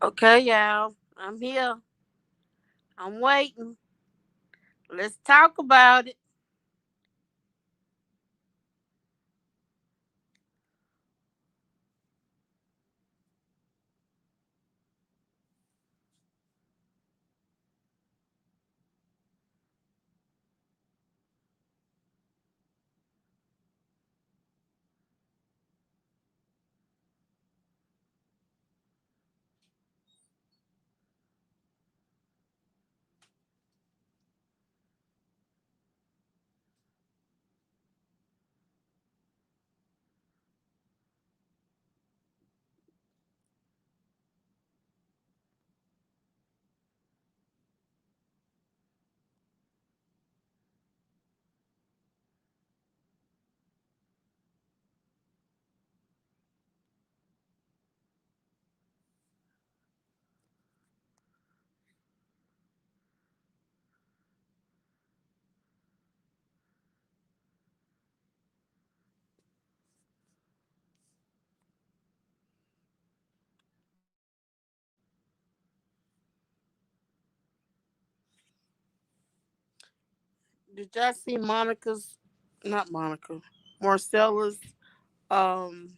Okay, y'all. I'm here. I'm waiting. Let's talk about it. Did y'all see Monica's, not Monica, Marcella's, um,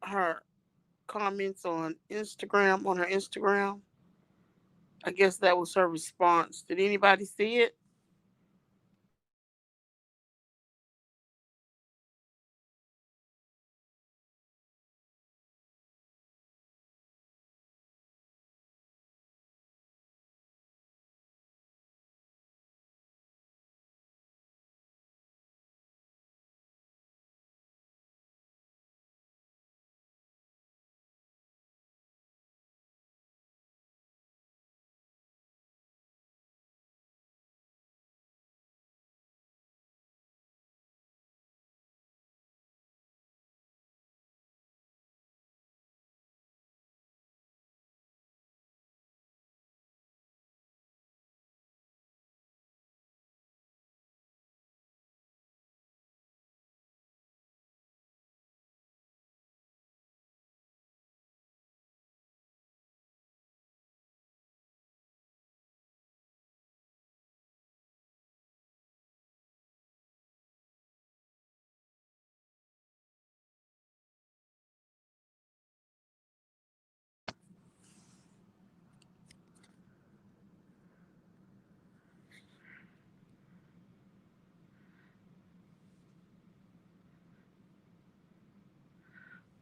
her comments on her Instagram? I guess that was her response. Did anybody see it?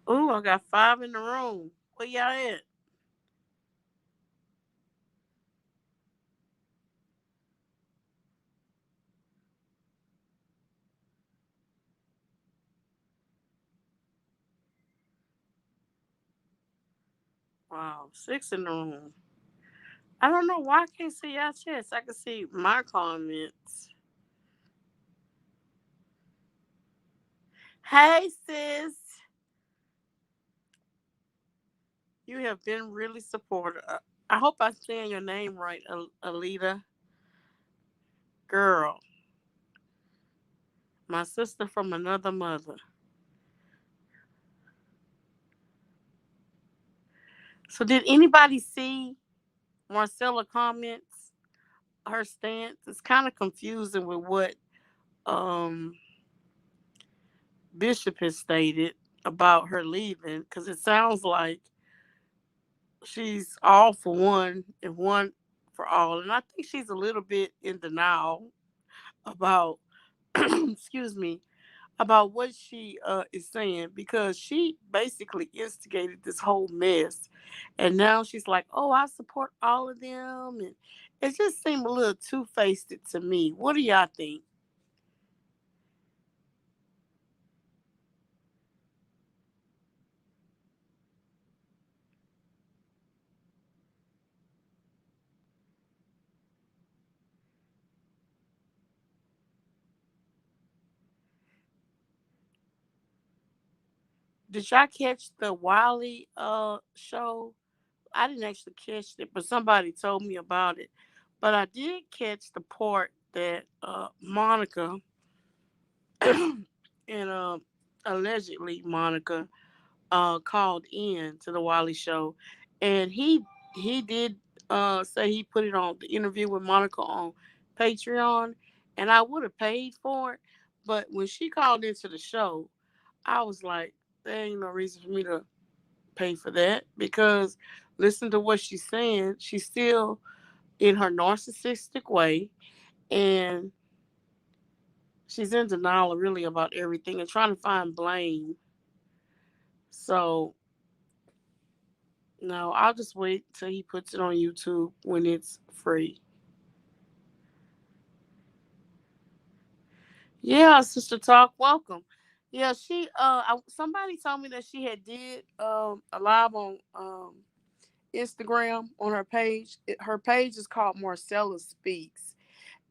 Ooh, I got five in the room. Where y'all at? Wow, six in the room. I don't know why I can't see y'all chats. I can see my comments. Hey, sis. You have been really supportive. I hope I'm saying your name right, Alita. Girl, my sister from another mother. So, did anybody see Marcella comments? Her stance is kind of confusing with what um, Bishop has stated about her leaving because it sounds like she's all for one and one for all. And I think she's a little bit in denial about, excuse me, about what she is saying because she basically instigated this whole mess. And now she's like, oh, I support all of them. And it just seemed a little two faced to me. What do y'all think? Did y'all catch the Wiley show? I didn't actually catch it, but somebody told me about it. But I did catch the part that Monica and allegedly Monica called in to the Wiley show, and he did say he put it on the interview with Monica on Patreon, and I would have paid for it, but when she called into the show, I was like, there ain't no reason for me to pay for that because listen to what she's saying. She's still in her narcissistic way, and she's in denial really about everything and trying to find blame. So no, I'll just wait till he puts it on YouTube when it's free. Yeah, Sister Talk, welcome. Yeah, somebody told me that she had did a live on Instagram on her page. Her page is called Marcella Speaks,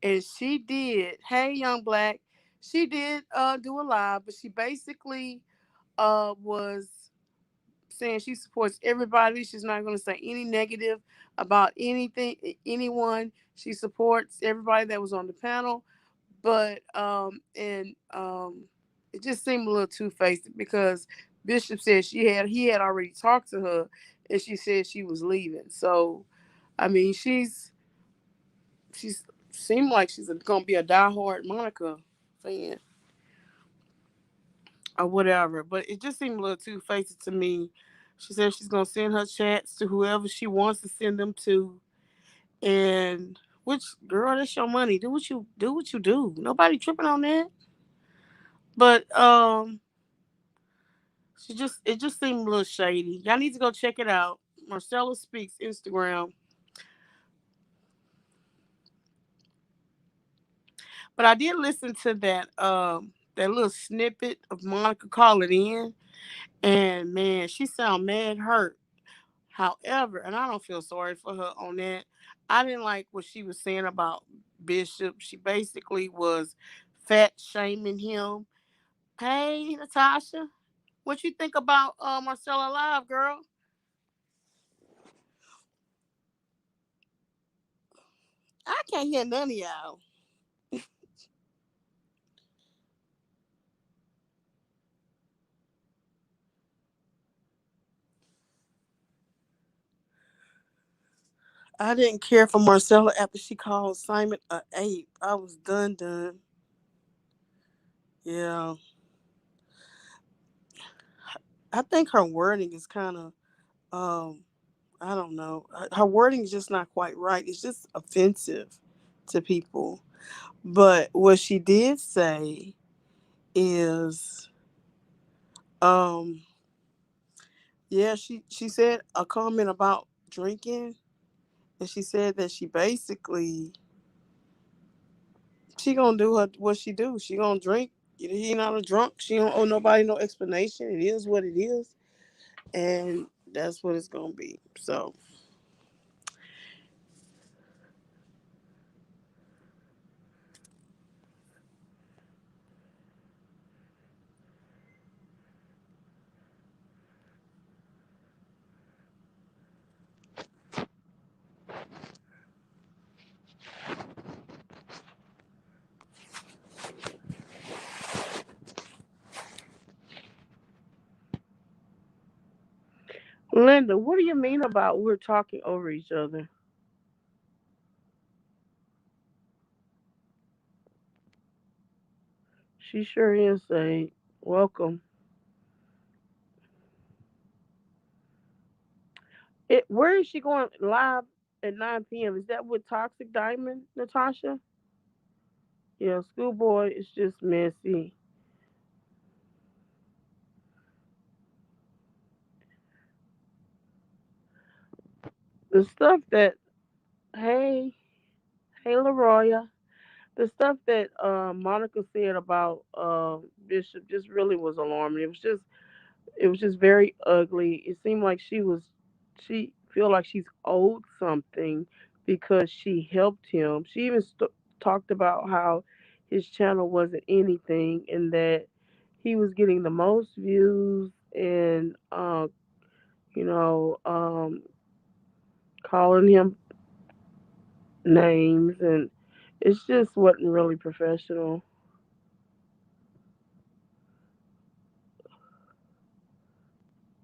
and she did. Hey, Young Black, she did do a live, but she basically was saying she supports everybody. She's not going to say any negative about anything, anyone. She supports everybody that was on the panel, but it just seemed a little two faced because Bishop said he had already talked to her, and she said she was leaving. So, I mean, she's seemed like she's going to be a diehard Monica fan or whatever. But it just seemed a little two faced to me. She said she's gonna send her chats to whoever she wants to send them to, and which girl, that's your money. Do what you do. What you do. Nobody tripping on that. But it just seemed a little shady. Y'all need to go check it out. Marcella Speaks Instagram. But I did listen to that little snippet of Monica calling in, and man, she sound mad hurt. However, and I don't feel sorry for her on that. I didn't like what she was saying about Bishop. She basically was fat shaming him. Hey, Natasha, what you think about Marcella Live, girl? I can't hear none of y'all. I didn't care for Marcella after she called Simon a ape. I was done. Yeah, I think her wording is kind of I don't know. Her wording is just not quite right. It's just offensive to people. But what she did say is, um, yeah, she said a comment about drinking, and she said that she gonna do what she do. She gonna drink. He not a drunk. She don't owe nobody no explanation. It is what it is, and that's what it's gonna be. So, Linda, what do you mean about we're talking over each other? She sure is a welcome. Where is she going live at 9 p.m.? Is that with Toxic Diamond, Natasha? Yeah, Schoolboy is just messy. The stuff that hey, hey Leroya, the stuff that Monica said about Bishop just really was alarming. It was just very ugly. It seemed like she feel like she's owed something because she helped him. She even talked about how his channel wasn't anything and that he was getting the most views and you know calling him names, and it's just wasn't really professional.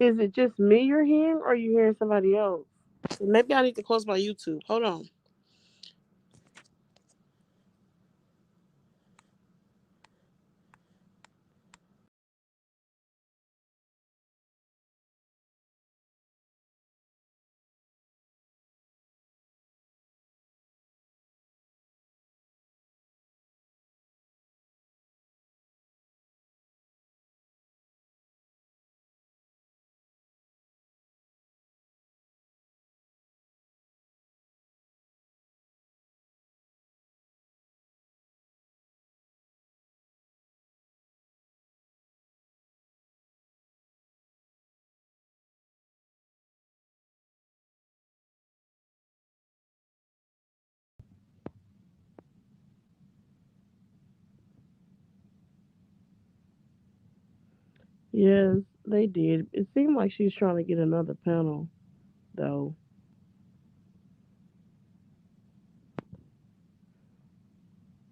Is it just me you're hearing, or are you hearing somebody else? Maybe I need to close my YouTube. Hold on. Yes, they did. It seemed like she's trying to get another panel, though.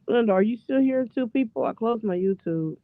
Linda, are you still hearing two people? I closed my YouTube.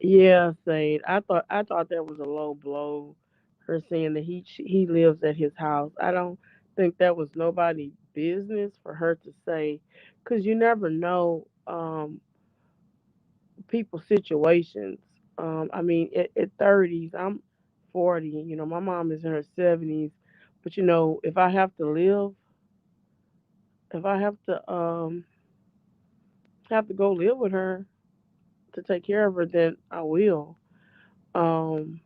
Yeah, Sade. I thought that was a low blow. Her saying that he lives at his house. I don't think that was nobody's business for her to say, because you never know people's situations. I mean, at 30s, I'm 40. You know, my mom is in her 70s, but you know, if I have to go live with her to take care of her, then I will. Um,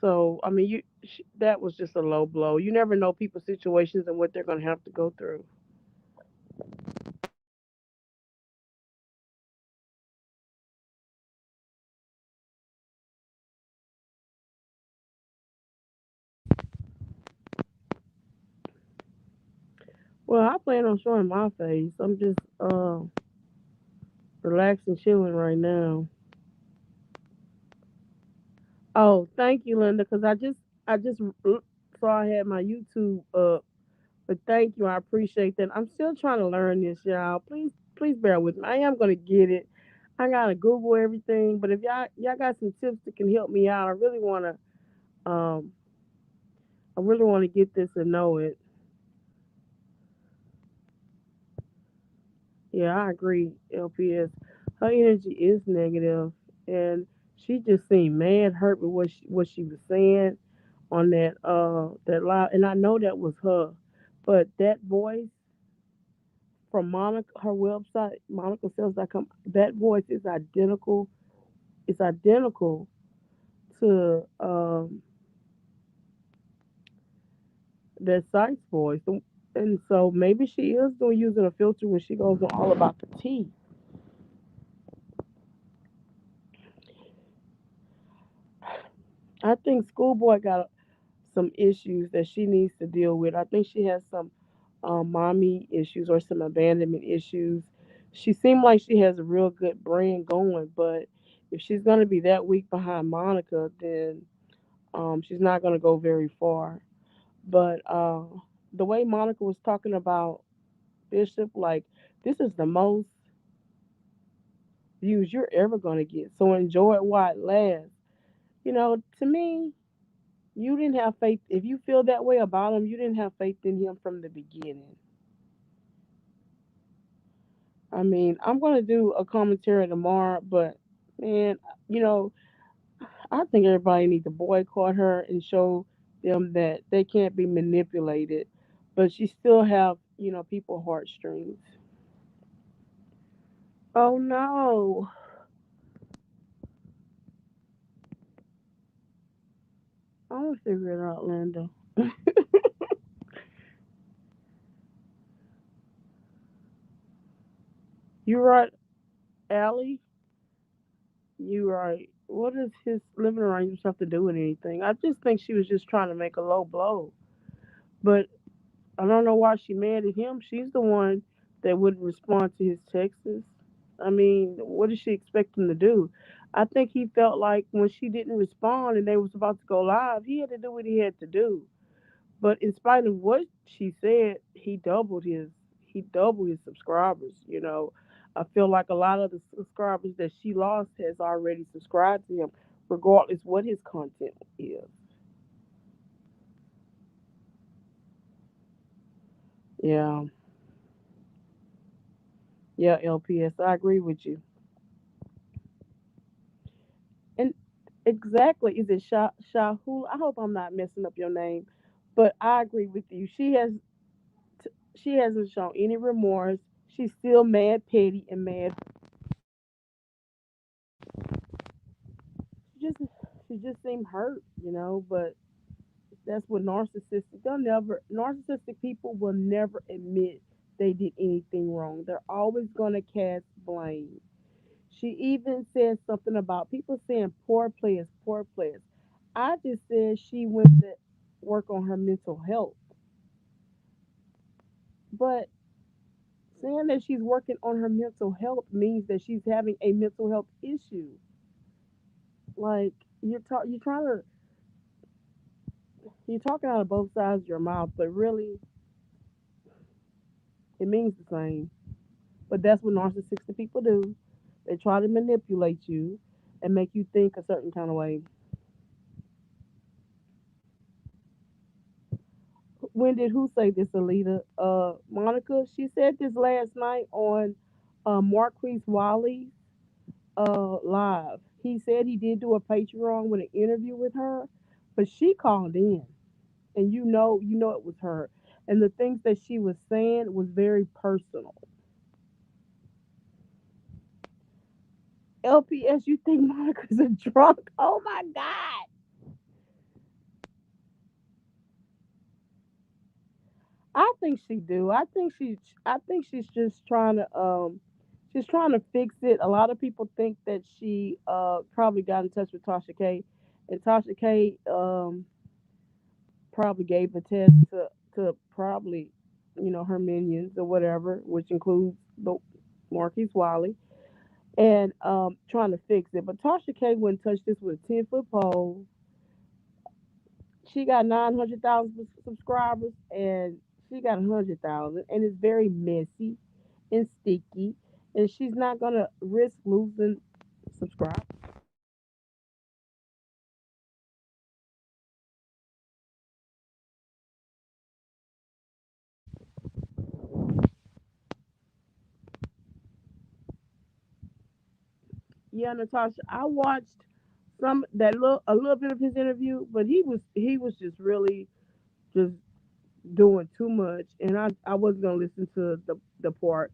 So I mean, that was just a low blow. You never know people's situations and what they're going to have to go through. Well, I plan on showing my face. I'm just relaxing, chilling right now. Oh, thank you, Linda, because I just saw I had my YouTube up. But thank you, I appreciate that. I'm still trying to learn this, y'all. Please bear with me. I am gonna get it. I gotta Google everything, but if y'all got some tips that can help me out, um I really want to get this and know it. Yeah, I agree, LPS. Her energy is negative, and she just seemed mad, hurt with what she was saying on that live, and I know that was her, but that voice from Monica, her website, monicasales.com, that voice is identical. It's identical to that site's voice, and so maybe she is doing using a filter when she goes on all about the tea. I think Schoolboy got some issues that she needs to deal with. I think she has some mommy issues or some abandonment issues. She seemed like she has a real good brand going, but if she's going to be that weak behind Monica, then she's not going to go very far. But the way Monica was talking about Bishop, like, this is the most views you're ever going to get. So enjoy it while it lasts. You know, to me, you didn't have faith. If you feel that way about him, you didn't have faith in him from the beginning. I mean, I'm gonna do a commentary tomorrow, but man, you know, I think everybody needs to boycott her and show them that they can't be manipulated. But she still have, people heartstrings. Oh no. I'm gonna figure it out, Linda. You're right, Allie. You're right. What does his living arrangements have to do with anything? I just think she was just trying to make a low blow. But I don't know why she mad at him. She's the one that wouldn't respond to his texts. I mean, what did she expect him to do? I think he felt like when she didn't respond and they was about to go live, he had to do what he had to do. But in spite of what she said, he doubled his subscribers. I feel like a lot of the subscribers that she lost has already subscribed to him, regardless what his content is. Yeah, yeah, LPS, I agree with you. And exactly, is it Shahul? I hope I'm not messing up your name, but I agree with you. She hasn't shown any remorse. She's still mad, petty, and mad. She just she just seemed hurt, But that's what narcissistic people will never admit they did anything wrong. They're always gonna cast blame. She even said something about people saying poor players, poor players. I just said she went to work on her mental health. But saying that she's working on her mental health means that she's having a mental health issue. Like you're talking out of both sides of your mouth, but really it means the same. But that's what narcissistic people do. They try to manipulate you and make you think a certain kind of way. When did who say this, Alita? Monica. She said this last night on Marquise Wiley's live. He said he did do a Patreon with an interview with her, but she called in, and you know it was her. And the things that she was saying was very personal. LPS, you think Monica's a drunk? Oh my God. I think she do. I think she's just trying to fix it. A lot of people think that she probably got in touch with Tasha K, and Tasha K probably gave a test to probably her minions or whatever, which includes the Marquise Wiley, and trying to fix it. But Tasha K wouldn't touch this with a 10-foot pole. She got 900,000 subscribers, and she got 100,000, and it's very messy and sticky, and she's not gonna risk losing subscribers. Yeah, Natasha, I watched some that little a little bit of his interview, but he was just really just doing too much, and I wasn't gonna listen to the part.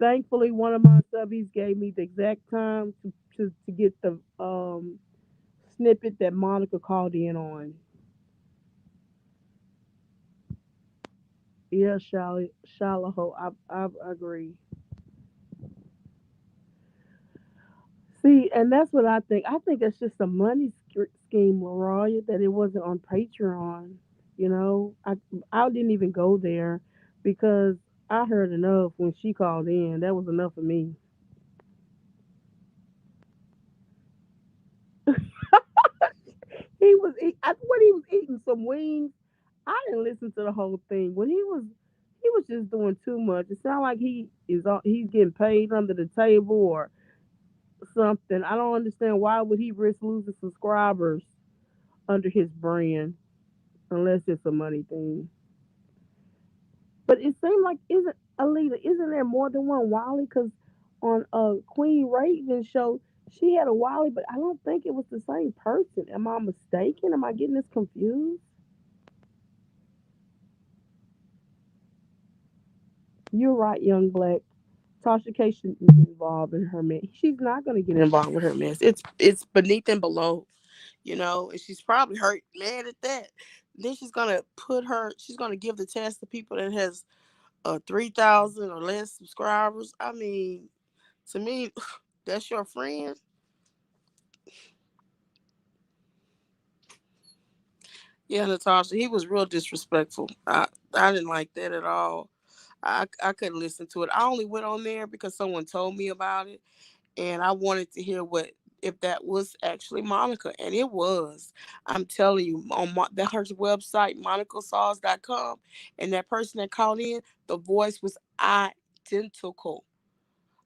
Thankfully, one of my subbies gave me the exact time to get the snippet that Monica called in on. Yeah, Shallow. I agree. See, and that's what I think. I think it's just a money scheme, Mariah, that it wasn't on Patreon. I didn't even go there because I heard enough when she called in. That was enough for me. When he was eating some wings. I didn't listen to the whole thing. When he was just doing too much. It sounded like he's getting paid under the table or something. I don't understand why would he risk losing subscribers under his brand unless it's a money thing. But it seemed like isn't there more than one Wally? Because on Queen Raven's show, she had a Wally, but I don't think it was the same person. Am I mistaken? Am I getting this confused? You're right, young black. Tasha K shouldn't get involved in her mess. She's not going to get involved with her mess. It's beneath and below, and she's probably hurt, mad at that. Then she's gonna give the test to people that has 3,000 or less subscribers. I mean, To me, that's your friend. Yeah, Natasha, he was real disrespectful. I didn't like that at all. I couldn't listen to it. I only went on there because someone told me about it, and I wanted to hear what if that was actually Monica, and it was. I'm telling you, on that her website, monicasauce.com, and that person that called in, the voice was identical.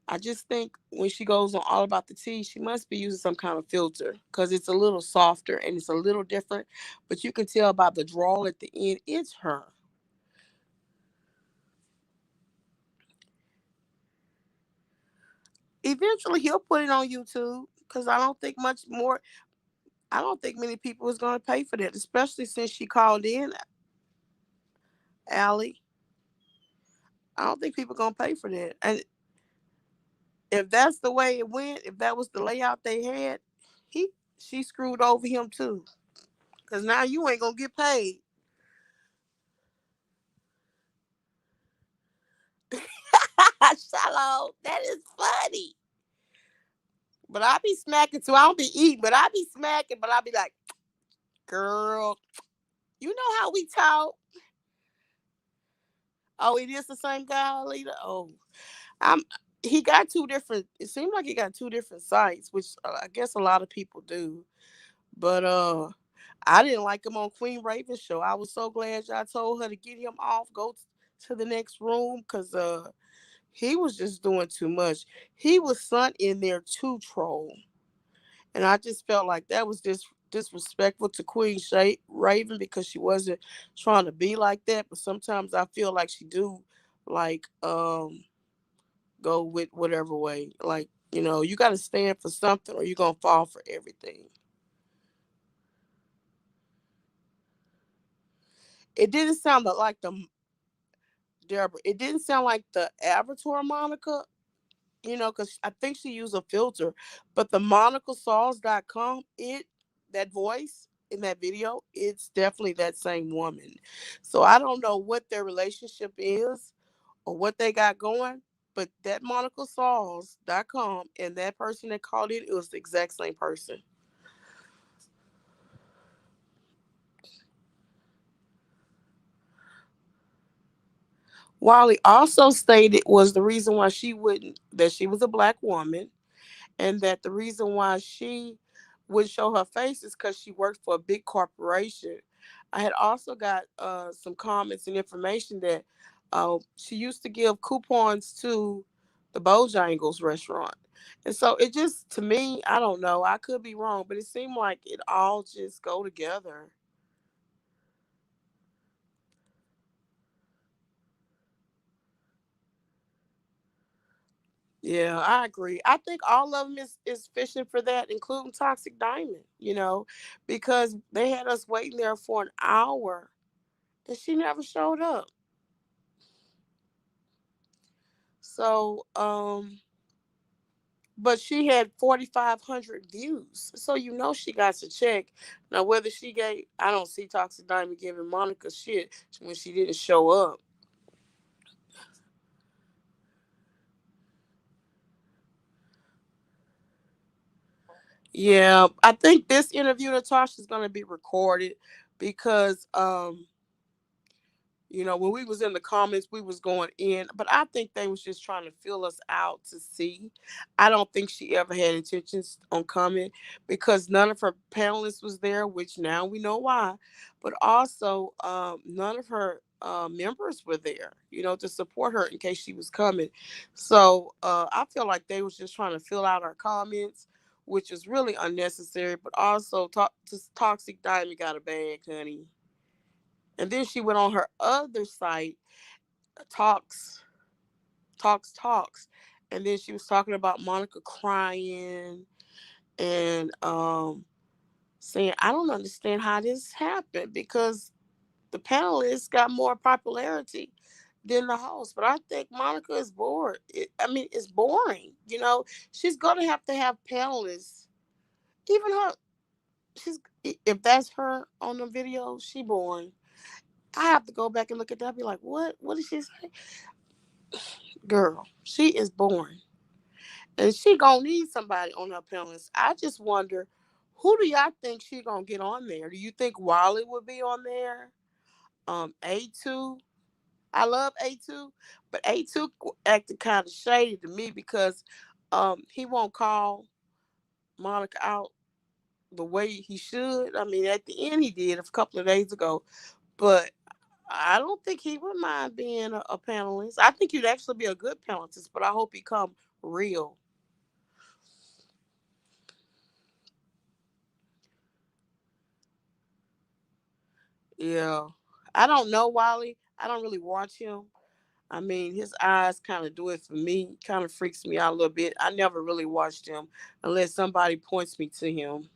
I just think when she goes on All About the Tea, she must be using some kind of filter because it's a little softer and it's a little different. But you can tell by the drawl at the end, it's her. Eventually, he'll put it on YouTube because I don't think much more. I don't think many people is going to pay for that, especially since she called in, Allie. I don't think people going to pay for that. And if that's the way it went, if that was the layout they had, he she screwed over him too. Because now you ain't going to get paid. Shallow. That is funny. But I be smacking too. I don't be eating, but I be smacking. But I be like, girl, you know how we talk. Oh, it is the same guy, Alita. Oh, I'm. He got two different. It seemed like he got two different sites, which I guess a lot of people do. But I didn't like him on Queen Raven's show. I was so glad y'all told her to get him off, go to the next room, because he was just doing too much. He was sent in there to troll. And I just felt like that was disrespectful to Queen Raven because she wasn't trying to be like that. But sometimes I feel like she do like go with whatever way. Like, you gotta stand for something or you're gonna fall for everything. It didn't sound like the Deborah. It didn't sound like the Avatar Monica, because I think she used a filter. But the monicasauce.com, that voice in that video, it's definitely that same woman. So I don't know what their relationship is or what they got going, but that monicasauce.com and that person that called it was the exact same person. Wally also stated was the reason why she wouldn't that she was a black woman and that the reason why she would show her face is because she worked for a big corporation. I had also got some comments and information that she used to give coupons to the Bojangles restaurant. And so it just, to me, I don't know. I could be wrong, but it seemed like it all just go together. Yeah, I agree. I think all of them is fishing for that, including Toxic Diamond, because they had us waiting there for an hour and she never showed up. So, but she had 4,500 views. So she got to check. Now whether she gave I don't see Toxic Diamond giving Monica shit when she didn't show up. Yeah, I think this interview, Natasha, is gonna be recorded because when we was in the comments, we was going in, but I think they was just trying to fill us out to see. I don't think she ever had intentions on coming because none of her panelists was there, which now we know why. But also, none of her members were there, to support her in case she was coming. So I feel like they was just trying to fill out our comments, which is really unnecessary. But also, Toxic Diamond got a bag, honey. And then she went on her other site, talks, talks, and then she was talking about Monica crying and saying, "I don't understand how this happened because the panelists got more popularity than the host." But I think Monica is bored. It's boring. She's gonna have to have panelists. Even her, she's if that's her on the video, she boring. I have to go back and look at that. And be like, what? What did she say? Girl, she is boring. and she gonna need somebody on her panelists. I just wonder, who do y'all think she gonna get on there? Do you think Wally would be on there? A2. I love A2, but A2 acted kind of shady to me because he won't call Monica out the way he should. I mean, at the end he did a couple of days ago, but I don't think he would mind being a panelist. I think he'd actually be a good panelist, but I hope he come real. Yeah. I don't know Wally. I don't really watch him. I mean, his eyes kind of do it for me. Kind of freaks me out a little bit. I never really watched him unless somebody points me to him.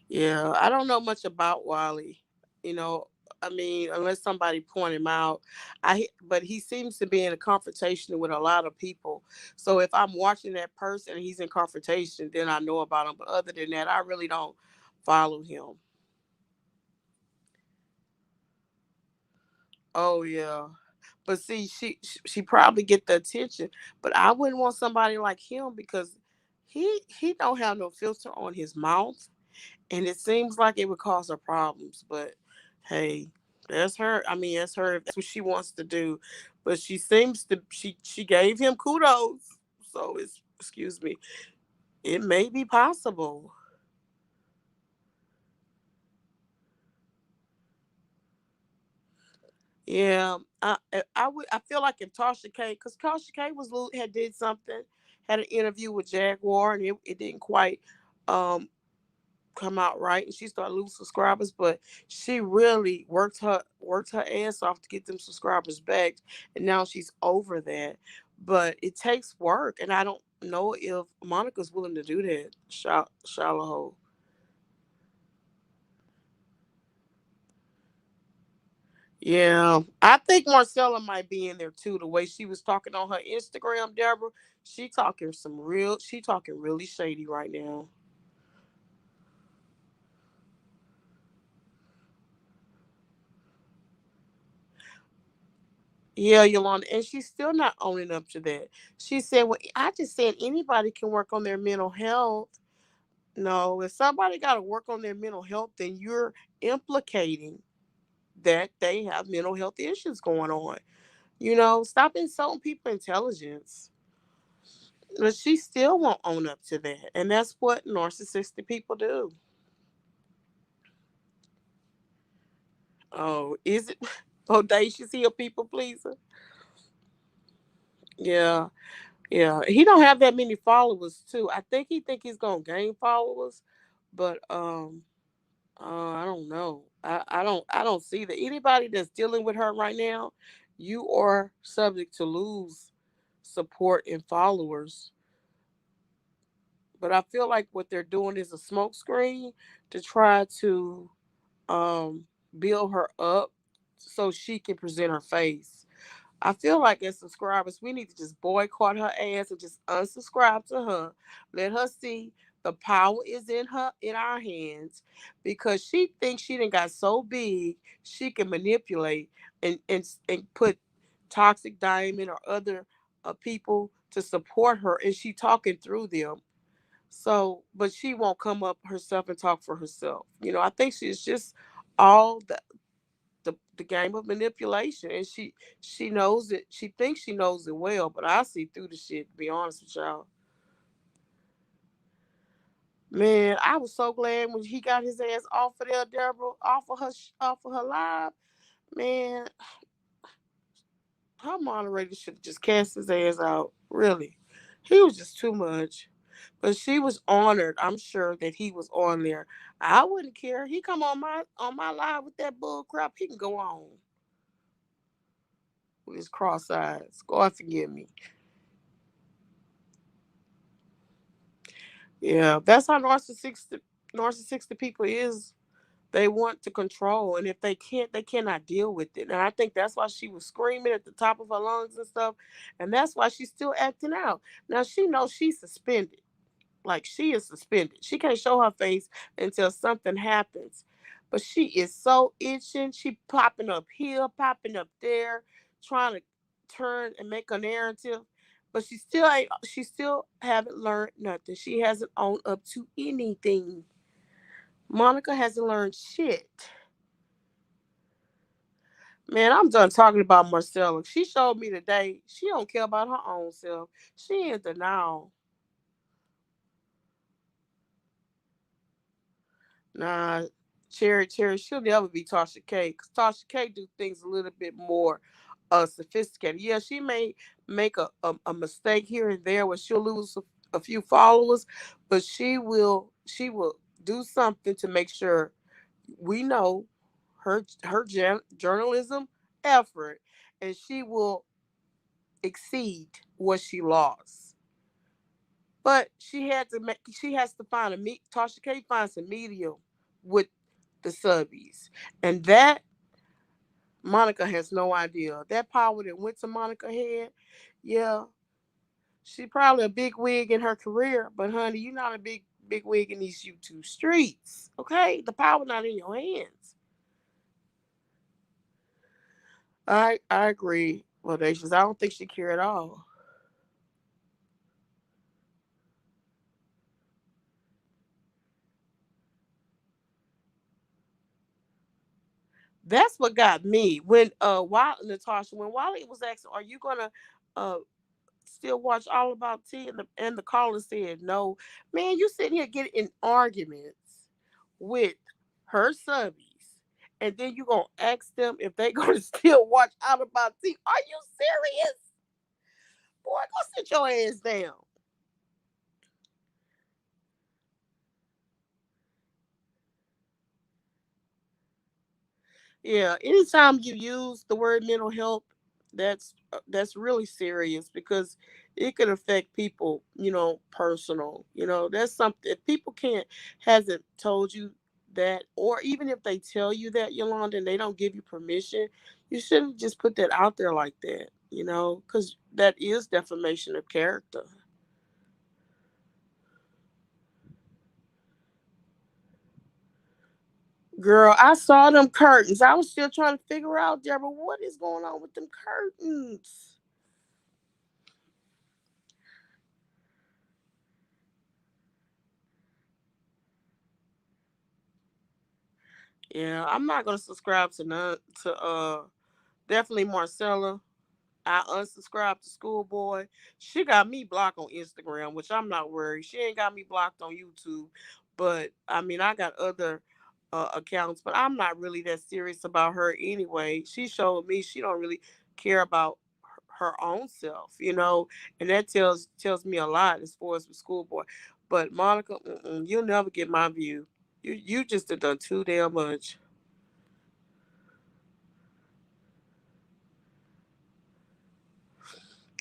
Yeah, I don't know much about Wally. You know, I mean, unless somebody point him out. But he seems to be in a confrontation with a lot of people. So if I'm watching that person and he's in confrontation, then I know about him. But other than that, I really don't follow him. Oh yeah. But see, she probably get the attention. But I wouldn't want somebody like him because he don't have no filter on his mouth, and it seems like it would cause her problems. But hey, that's her. I mean, that's her. If that's what she wants to do. But she seems to she gave him kudos. So it's excuse me. It may be possible. Yeah, I feel like if Tasha K, because Tasha K had did something, had an interview with Jaguar, and it didn't quite um come out right, and she started losing subscribers. But she really worked her ass off to get them subscribers back, and now she's over that. But it takes work, and I don't know if Monica's willing to do that. Shallow. Yeah, I think Marcella might be in there too. The way she was talking on her Instagram, Deborah, she talking really shady right now. Yeah, Yolanda, and she's still not owning up to that. She said, "Well, I just said anybody can work on their mental health." No, if somebody got to work on their mental health, then you're implicating that they have mental health issues going on. Stop insulting people's intelligence. But she still won't own up to that. And that's what narcissistic people do. Oh, is it bodacious? He a people pleaser? Yeah, yeah. He don't have that many followers too. I think he think he's gonna gain followers, but I don't know. I don't see that anybody that's dealing with her right now. You are subject to lose support and followers. But I feel like what they're doing is a smokescreen to try to um build her up so she can present her face. I feel like as subscribers, we need to just boycott her ass and just unsubscribe to her. Let her see the power is in our hands because she thinks she done got so big she can manipulate and put toxic diamond or other people to support her, and she talking through them. So, but she won't come up herself and talk for herself. I think she's just all the game of manipulation, and she knows it. She thinks she knows it well, but I see through the shit. To be honest with y'all, man, I was so glad when he got his ass off of there, Deborah, off of her live. Man, her moderator should have just cast his ass out. Really, he was just too much. But she was honored. I'm sure that he was on there. I wouldn't care. He come on my live with that bull crap. He can go on with his cross eyes. God forgive me. Yeah, that's how narcissistic people is. They want to control, and if they can't, they cannot deal with it. And I think that's why she was screaming at the top of her lungs and stuff, and that's why she's still acting out. Now she knows she's suspended. Like she is suspended. She can't show her face until something happens. But she is so itching. She popping up here, popping up there, trying to turn and make a narrative. But she still ain't. She still haven't learned nothing. She hasn't owned up to anything. Monica hasn't learned shit. Man, I'm done talking about Marcella. She showed me today she don't care about her own self. She in denial. Nah, Cherry, she'll never be Tasha K. Because Tasha K do things a little bit more sophisticated. Yeah, she may make a mistake here and there where she'll lose a few followers, but she will do something to make sure we know her journalism effort, and she will exceed what she lost. But she has to find Tasha K finds a medium with the subbies. And that Monica has no idea. That power that went to Monica head, yeah, she probably a big wig in her career, but honey, you're not a big wig in these YouTube streets. Okay? The power not in your hands. I agree, Audacious. I don't think she care at all. That's what got me when Natasha, when Wally was asking, "Are you gonna uh still watch All About Tea?" and the caller said no. Man, you sitting here getting in arguments with her subbies, and then you gonna ask them if they gonna still watch All About Tea? Are you serious? Boy, go sit your ass down. Yeah, anytime you use the word mental health, that's really serious because it could affect people, personal. That's something if people can't hasn't told you that, or even if they tell you that, Yolanda, and they don't give you permission, you shouldn't just put that out there like that, because that is defamation of character. Girl, I saw them curtains. I was still trying to figure out, Deborah, what is going on with them curtains? Yeah, I'm not gonna subscribe to none to definitely Marcella. I unsubscribed to Schoolboy. She got me blocked on Instagram, which I'm not worried. She ain't got me blocked on YouTube, but I mean I got other accounts, but I'm not really that serious about her anyway. She showed me she don't really care about her own self, and that tells me a lot as far as with Schoolboy. But Monica, you'll never get my view. You just have done too damn much.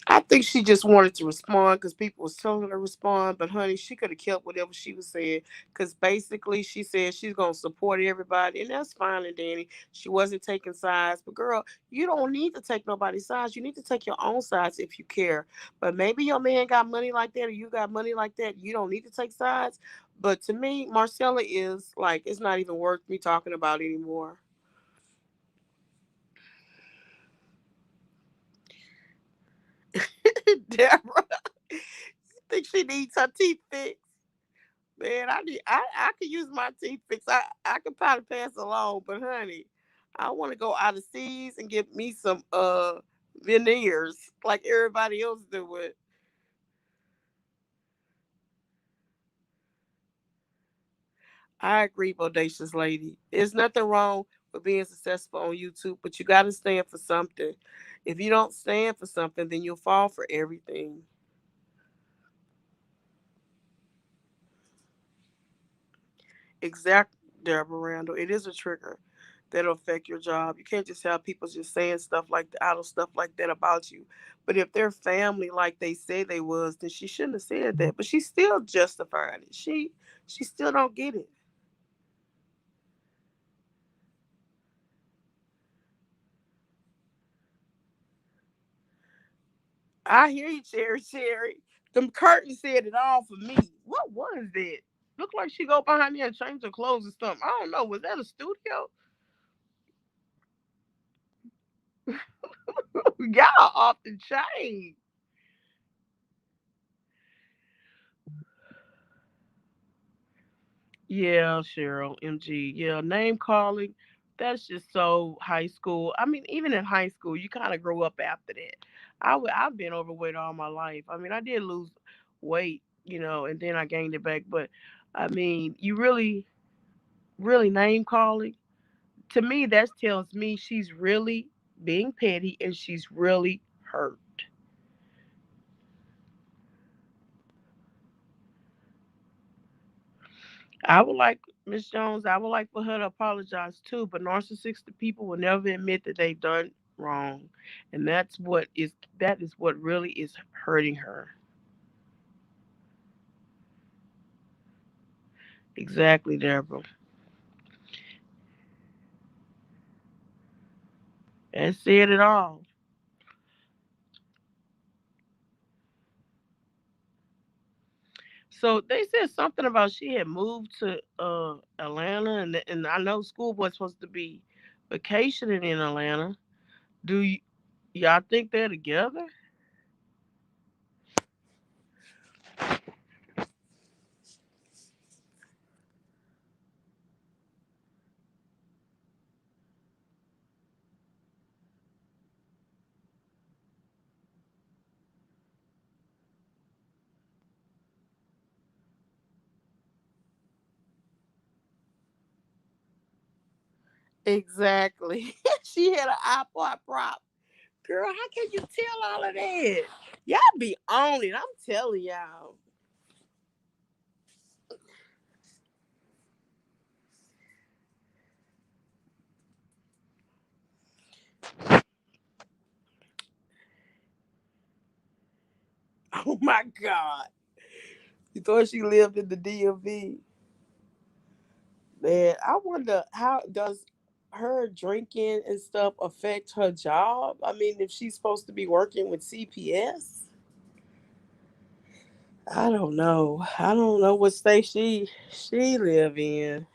I think she just wanted to respond because people was telling her to respond. But honey, she could have kept whatever she was saying because basically she said she's gonna support everybody, and that's fine and dandy. She wasn't taking sides, but girl, you don't need to take nobody's sides. You need to take your own sides if you care. But maybe your man got money like that, or you got money like that. You don't need to take sides. But to me, Marcella is like it's not even worth me talking about anymore. Deborah, you think she needs her teeth fixed? Man, I could use my teeth fixed. I could probably pass along, but honey, I want to go out of seas and get me some veneers like everybody else do it. I agree, bodacious lady. There's nothing wrong with being successful on YouTube, but you got to stand for something. If you don't stand for something, then you'll fall for everything. Exact, Deborah Randall. It is a trigger that'll affect your job. You can't just have people just saying stuff like the idle stuff like that about you. But if they're family like they say they was, then she shouldn't have said that. But she still justified it. She still don't get it. I hear you, Cherry. Them curtains said it all for me. What was that? Look like she go behind there and change her clothes or something. I don't know. Was that a studio? Y'all off the chain. Yeah, Cheryl, MG. Yeah, name calling. That's just so high school. I mean, even in high school, you kind of grow up after that. I've been overweight all my life. I mean, I did lose weight, and then I gained it back. But I mean, you really, really name calling. To me, that tells me she's really being petty and she's really hurt. I would like Miss Jones. I would like for her to apologize too. But narcissistic people will never admit that they've done wrong, and that is what really is hurting her. Exactly, Deborah. That said it all. So they said something about she had moved to Atlanta, and I know school was supposed to be vacationing in Atlanta. Y'all think they're together? Exactly. She had an iPod prop. Girl, how can you tell all of that? Y'all be on it. I'm telling y'all. Oh my God. You thought she lived in the DMV? Man, I wonder how does her drinking and stuff affect her job? I mean, if she's supposed to be working with CPS, I don't know. I don't know what state she live in.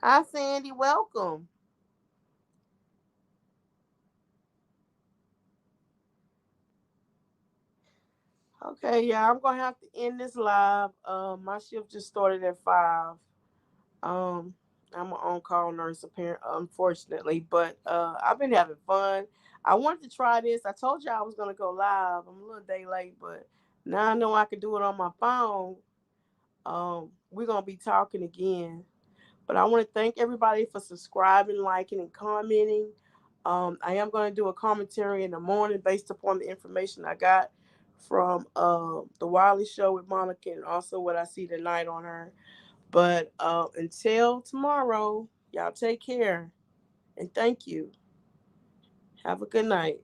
Hi, Sandy. Welcome. Okay, yeah, I'm gonna have to end this live. My shift just started at 5. Um, I'm an on-call nurse, apparent, unfortunately, but I've been having fun. I wanted to try this. I told you I was gonna go live. I'm a little day late, but now I know I can do it on my phone. We're gonna be talking again. But I want to thank everybody for subscribing, liking, and commenting. I am going to do a commentary in the morning based upon the information I got from the Wiley Show with Monica and also what I see tonight on her. But until tomorrow, y'all take care and thank you. Have a good night.